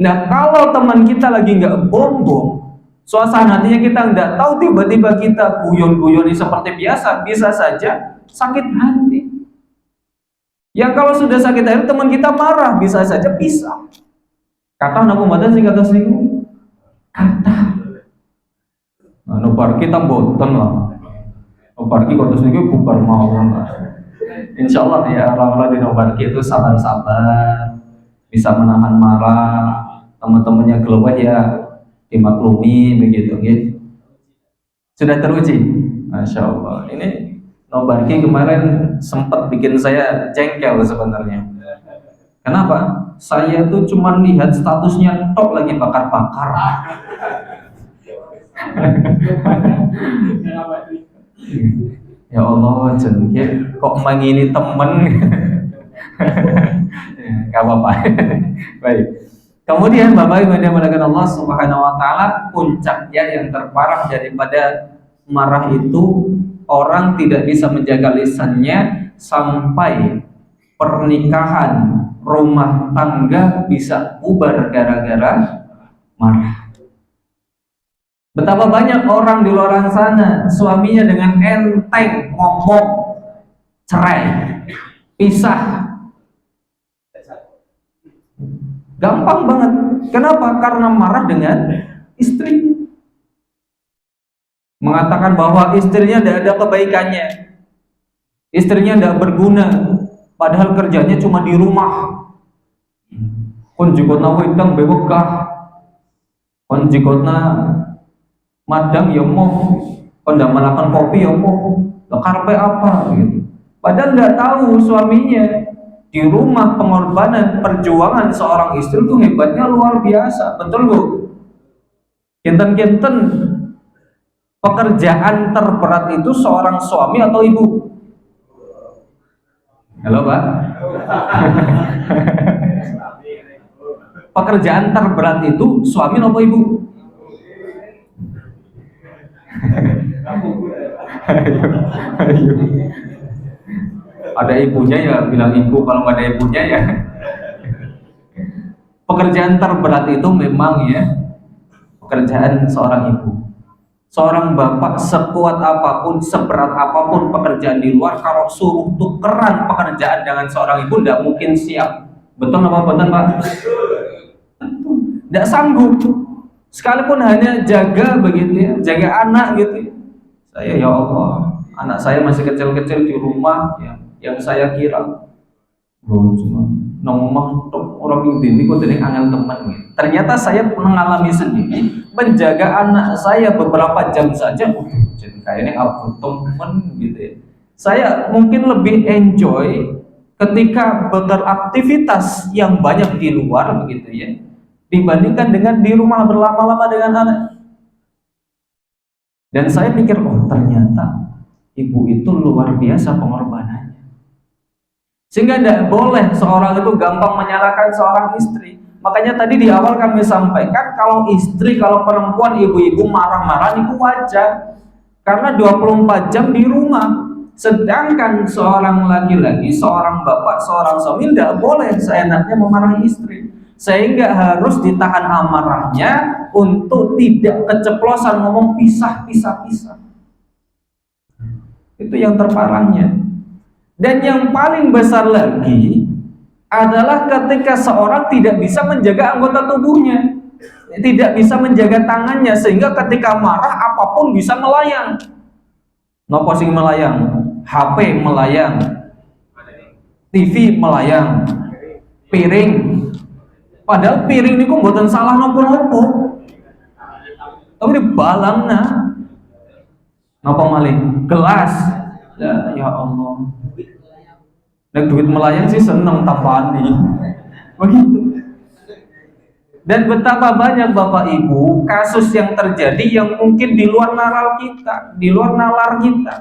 Nah, kalau teman kita lagi nggak bombong, suasana hatinya kita nggak tahu, tiba-tiba kita guyon-guyoni seperti biasa, bisa saja sakit hati. Ya kalau sudah sakit hati teman kita marah, bisa saja pisah. Kata nak pembatas sih kata selingkuh. Kata. Nobar kita boten lah. Nobar kita kata selingkuh bubar mau lah. Insya Allah ya orang-orang di nobar itu sabar-sabar, bisa menahan marah. Teman-temannya keluar ya dimaklumi begitu, gitu. Sudah teruji, Masya Allah. Ini Nobarki kemarin sempat bikin saya jengkel sebenarnya. Kenapa? Saya tuh cuma lihat statusnya tok lagi bakar-bakar. Ya Allah, jengkel kok mengini temen. Gak apa-apa. Baik. Kemudian Bapak Ibu yang dimuliakan Allah Subhanahu wa taala, puncaknya yang terparah daripada marah itu orang tidak bisa menjaga lisannya sampai pernikahan, rumah tangga bisa bubar gara-gara marah. Betapa banyak orang di luar sana suaminya dengan enteng ngomong cerai, pisah. Gampang banget. Kenapa? Karena marah dengan istri. Mengatakan bahwa istrinya tidak ada kebaikannya, istrinya tidak berguna, padahal kerjanya cuma di rumah. Kon jikotna wedang bewegah, kon jikotna madang ya moh, kon damelaken kopi ya moh, karpe apa gitu. Padahal nggak tahu suaminya di rumah pengorbanan perjuangan seorang istri itu hebatnya luar biasa, betul Bu? Kinten-kinten pekerjaan terberat itu seorang suami atau ibu? Halo Pak? Pekerjaan terberat itu suami atau ibu? Ayo. Ada ibunya ya bilang ibu, kalau nggak ada ibunya ya. Pekerjaan terberat itu memang ya pekerjaan seorang ibu. Seorang bapak sekuat apapun, seberat apapun pekerjaan di luar, kalau suruh tukeran pekerjaan dengan seorang ibu tidak mungkin siap. Betul apa betul Pak? Tidak sanggup. Sekalipun hanya jaga begitu ya, jaga anak gitu ya. Saya ya Allah, anak saya masih kecil-kecil di rumah ya, yang saya kira cuma nong omah tok orang ini kok jadi angel teman gitu. Ternyata saya mengalami sendiri menjaga anak saya beberapa jam saja, jadi kayaknya aku teman gitu ya. Saya mungkin lebih enjoy ketika beraktivitas yang banyak di luar begitu ya, dibandingkan dengan di rumah berlama-lama dengan anak. Dan saya pikir, oh ternyata ibu itu luar biasa pengorbanannya. Sehingga tidak boleh seorang itu gampang menyalahkan seorang istri. Makanya tadi di awal kami sampaikan, kalau istri, kalau perempuan, ibu-ibu marah-marah itu wajar. Karena 24 jam di rumah. Sedangkan seorang laki-laki, seorang bapak, seorang suami tidak boleh seenaknya memarahi istri. Sehingga harus ditahan amarahnya untuk tidak keceplosan ngomong pisah. Itu yang terparahnya. Dan yang paling besar lagi adalah ketika seorang tidak bisa menjaga anggota tubuhnya, tidak bisa menjaga tangannya, sehingga ketika marah apapun bisa melayang. Nopo sing melayang, HP melayang, TV melayang, piring. Padahal piring ini kok mboten salah nopo-nopo, tapi dibalang nah. Nopo malih, gelas. Ya Allah. Dan duit melayang sih seneng tambahan nih. Begitu. Dan betapa banyak Bapak Ibu kasus yang terjadi yang mungkin di luar nalar kita, di luar nalar kita.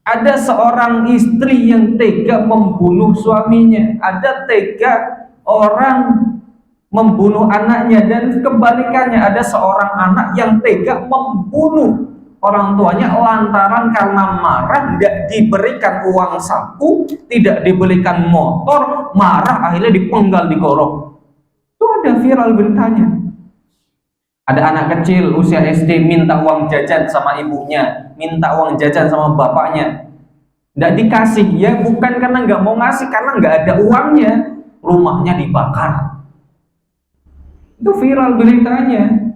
Ada seorang istri yang tega membunuh suaminya, ada tega orang membunuh anaknya, dan kebalikannya ada seorang anak yang tega membunuh orang tuanya lantaran karena marah, tidak diberikan uang saku, tidak dibelikan motor, marah akhirnya dipenggal di gorok. Itu ada viral beritanya. Ada anak kecil usia SD minta uang jajan sama ibunya, minta uang jajan sama bapaknya, tidak dikasih. Ya bukan karena nggak mau ngasih, karena nggak ada uangnya, rumahnya dibakar. Itu viral beritanya.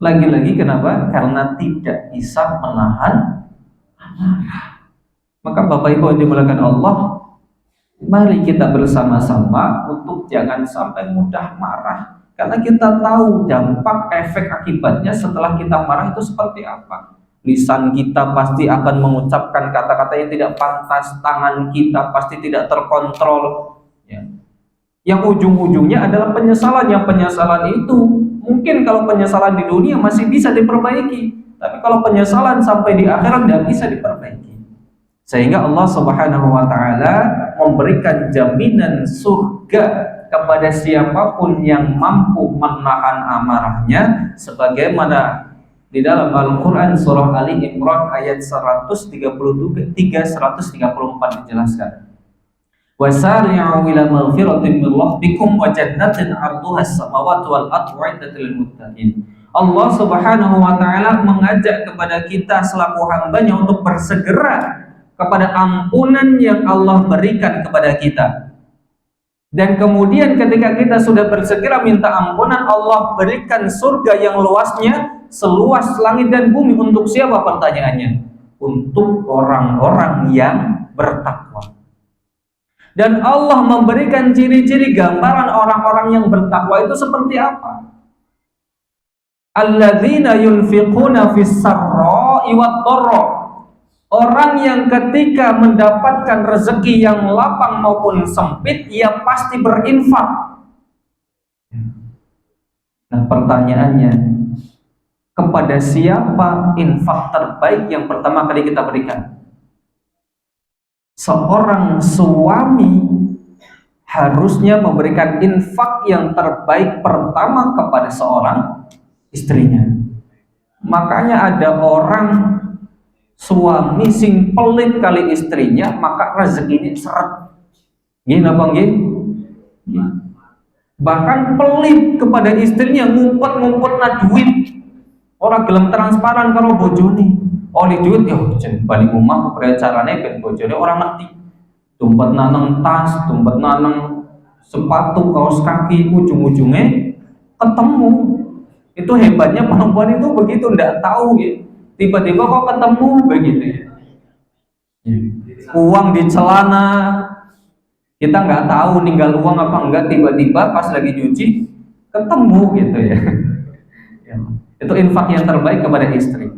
Lagi-lagi kenapa? Karena tidak bisa menahan amarah. Maka Bapak Ibu yang dimuliakan Allah, mari kita bersama-sama untuk jangan sampai mudah marah. Karena kita tahu dampak efek akibatnya setelah kita marah itu seperti apa. Lisan kita pasti akan mengucapkan kata-kata yang tidak pantas, tangan kita pasti tidak terkontrol ya. Yang ujung-ujungnya adalah penyesalan. Yang penyesalan itu mungkin kalau penyesalan di dunia masih bisa diperbaiki, tapi kalau penyesalan sampai di akhirat tidak bisa diperbaiki. Sehingga Allah Subhanahu wa taala memberikan jaminan surga kepada siapapun yang mampu menahan amarahnya, sebagaimana di dalam Al-Qur'an surah Ali Imran ayat 133 134 dijelaskan. Wasari'u ila maghfiratin min rabbikum wa jannatin 'arduha as-samawati wal ardu 'iddatul lil muttaqin. Allah Subhanahu wa taala mengajak kepada kita selaku hambanya untuk bersegera kepada ampunan yang Allah berikan kepada kita. Dan kemudian ketika kita sudah bersegera minta ampunan, Allah berikan surga yang luasnya seluas langit dan bumi. Untuk siapa pertanyaannya? Untuk orang-orang yang bertakwa. Dan Allah memberikan ciri-ciri gambaran orang-orang yang bertakwa itu seperti apa? Alladzina yunfiquna fis sarra'i wad dharra. Orang yang ketika mendapatkan rezeki yang lapang maupun sempit, ia pasti berinfak. Nah, pertanyaannya, kepada siapa infak terbaik yang pertama kali kita berikan? Seorang suami harusnya memberikan infak yang terbaik pertama kepada seorang istrinya. Makanya ada orang suami sing pelit kali istrinya, maka rezekinya seret. Gini apa gini? Bahkan pelit kepada istrinya, ngumpet-ngumpet na duit. Orang gelem transparan kalau bojone. Oleh duit ya jen balik rumah kepada carane ben bojone orang ngerti. Tumpet naneng tas, tumpet naneng sepatu, kaos kaki, ujung-ujungnya ketemu. Itu hebatnya perempuan itu begitu, nggak tahu ya. Tiba-tiba kok ketemu begitu ya. Uang di celana, kita nggak tahu ninggal uang apa enggak, tiba-tiba pas lagi nyuci ketemu gitu ya. Itu infak yang terbaik kepada istri.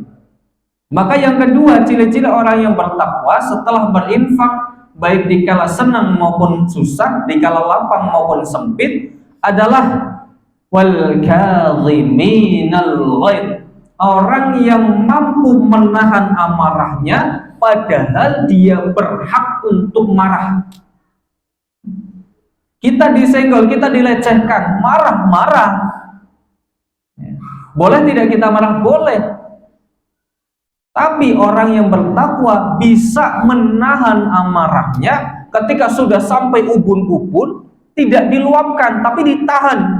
Maka yang kedua, ciri-ciri orang yang bertakwa setelah berinfak, baik dikala senang maupun susah, dikala lapang maupun sempit, adalah wal kadhiminal ghaidh. Orang yang mampu menahan amarahnya padahal dia berhak untuk marah. Kita disenggol, kita dilecehkan, marah-marah. Boleh tidak kita marah? Boleh. Tapi orang yang bertakwa bisa menahan amarahnya ketika sudah sampai ubun-ubun, tidak diluapkan, tapi ditahan.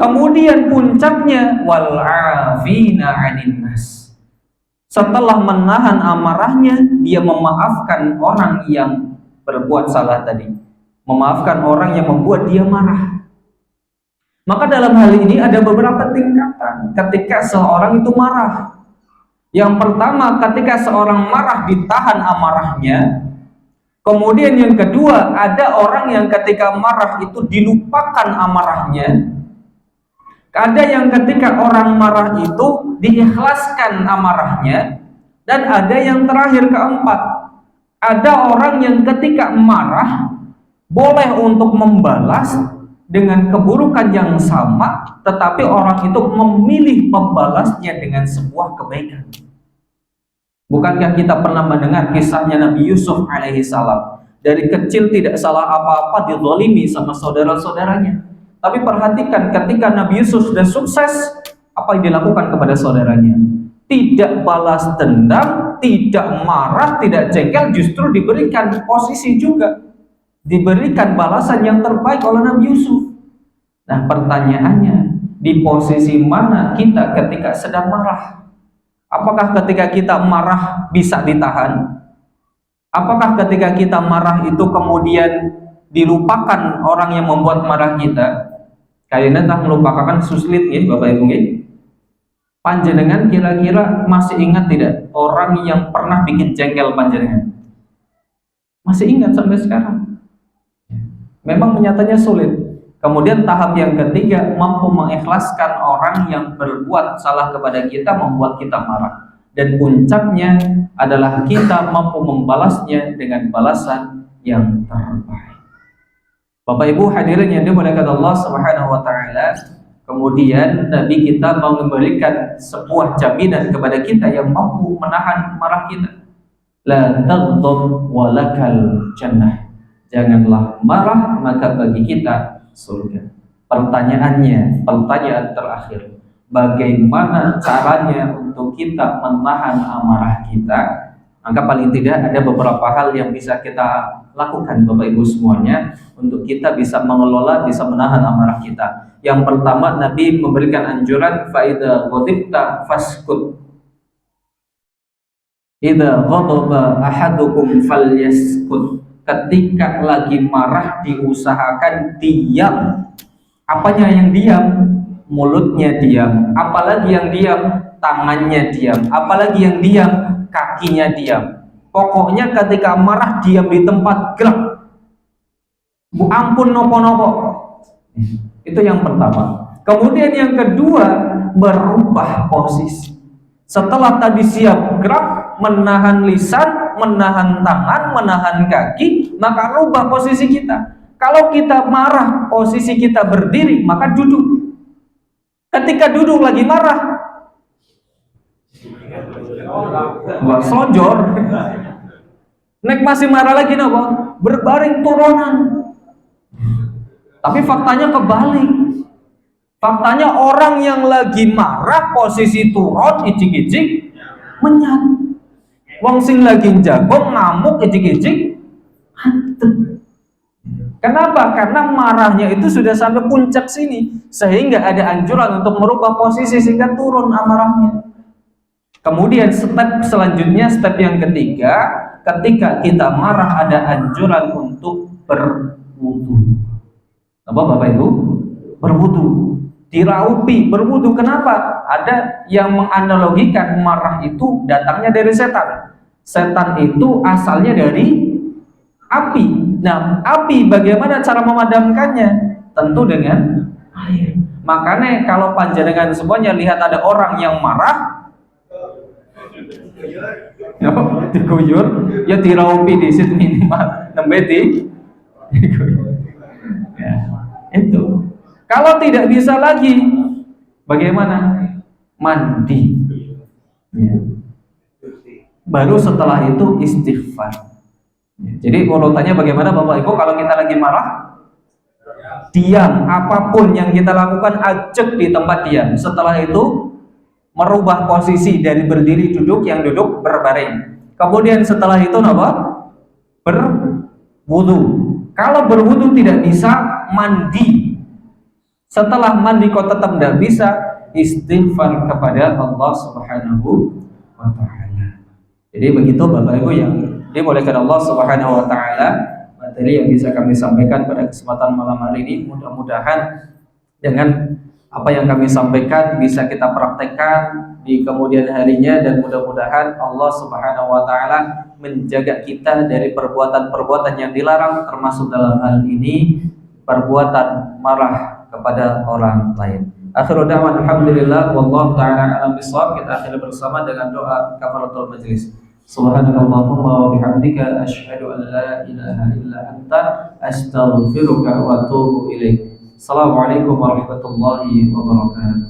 Kemudian puncaknya wal afina 'anil nas. Setelah menahan amarahnya, dia memaafkan orang yang berbuat salah tadi. Memaafkan orang yang membuat dia marah. Maka dalam hal ini ada beberapa tingkatan ketika seorang itu marah. Yang pertama, ketika seorang marah ditahan amarahnya. Kemudian yang kedua, ada orang yang ketika marah itu dilupakan amarahnya. Ada yang ketika orang marah itu diikhlaskan amarahnya. Dan ada yang terakhir keempat, ada orang yang ketika marah boleh untuk membalas dengan keburukan yang sama, tetapi orang itu memilih membalasnya dengan sebuah kebaikan. Bukankah kita pernah mendengar kisahnya Nabi Yusuf alaihi salam? Dari kecil tidak salah apa-apa dizalimi sama saudara-saudaranya. Tapi perhatikan ketika Nabi Yusuf sudah sukses, apa yang dilakukan kepada saudaranya? Tidak balas dendam, tidak marah, tidak jengkel, justru diberikan posisi juga. Diberikan balasan yang terbaik oleh Nabi Yusuf. Nah, pertanyaannya, di posisi mana kita ketika sedang marah? Apakah ketika kita marah bisa ditahan? Apakah ketika kita marah itu kemudian dilupakan orang yang membuat marah kita? Kayaknya tak melupakan suslit ya Bapak Ibu ya. Panjenengan kira-kira masih ingat tidak orang yang pernah bikin jengkel panjenengan? Masih ingat sampai sekarang? Memang nyatanya sulit. Kemudian tahap yang ketiga, mampu mengikhlaskan orang yang berbuat salah kepada kita, membuat kita marah. Dan puncaknya adalah kita mampu membalasnya dengan balasan yang terbaik. Bapak Ibu hadirin yang dimuliakan Allah Subhanahu wa taala, kemudian Nabi kita mau memberikan sebuah jaminan kepada kita yang mampu menahan marah kita. La taghdab walakal jannah. Janganlah marah, maka bagi kita surga. Pertanyaannya, pertanyaan terakhir, bagaimana caranya untuk kita menahan amarah kita? Maka paling tidak ada beberapa hal yang bisa kita lakukan Bapak Ibu semuanya untuk kita bisa mengelola, bisa menahan amarah kita. Yang pertama, Nabi memberikan anjuran faida ghadibta faskut. Idza ghadaba ahadukum falyaskut. Ketika lagi marah diusahakan diam. Apanya yang diam? Mulutnya diam. Apalagi yang diam? Tangannya diam. Apalagi yang diam? Kakinya diam. Pokoknya ketika marah diam di tempat, gerak. Bu ampun nopo-nopo. Itu yang pertama. Kemudian yang kedua, berubah posisi. Setelah tadi siap gerak, menahan lisan, menahan tangan, menahan kaki, maka rubah posisi kita. Kalau kita marah, posisi kita berdiri, maka duduk. Ketika duduk lagi marah, buat sonjor. Nek masih marah lagi nopo? Berbaring turunan. Tapi faktanya kebalik. Faktanya orang yang lagi marah posisi turun ijik-ijik menyat. Wong sing lagi jago ngamuk ijik-ijik hantu. Kenapa? Karena marahnya itu sudah sampai puncak sini, sehingga ada anjuran untuk merubah posisi sehingga turun amarahnya. Kemudian step selanjutnya, step yang ketiga, ketika kita marah ada anjuran untuk berwudu. Apa Bapak Ibu? berwudu, diraupi berwudu. Kenapa? Ada yang menganalogikan marah itu datangnya dari setan. Setan itu asalnya dari api. Nah, api bagaimana cara memadamkannya? Tentu dengan air. Makanya kalau panjenengan semuanya lihat ada orang yang marah, ya, diguyur, ya diraupi di situ minimal nembe diguyur. Ya, itu. Kalau tidak bisa lagi, bagaimana? Mandi. Ya. Baru setelah itu istighfar. Ya. Jadi urutannya bagaimana Bapak Ibu? Kalau kita lagi marah, diam. Apapun yang kita lakukan, ajak di tempat diam. Setelah itu merubah posisi dari berdiri duduk, yang duduk berbaring. Kemudian setelah itu apa? Berwudu. Kalau berwudu tidak bisa, mandi. Setelah mandi kok tetap tidak bisa, istighfar kepada Allah Subhanahu wa taala. Jadi begitu Bapak Ibu yang dimuliakan Allah Subhanahu wa taala, materi yang bisa kami sampaikan pada kesempatan malam hari ini, mudah-mudahan dengan apa yang kami sampaikan bisa kita praktekkan di kemudian harinya, dan mudah-mudahan Allah Subhanahu wa taala menjaga kita dari perbuatan-perbuatan yang dilarang, termasuk dalam hal ini perbuatan marah kepada orang lain. Akhiru da'wan alhamdulillah wallahu ta'ala a'lam bishawab. Kita akhiri bersama dengan doa kafaratul majlis. Subhanakallahumma wa bihamdika asyhadu an la ilaha illa anta astaghfiruka wa atubu ilaik. Assalamualaikum warahmatullahi wabarakatuh.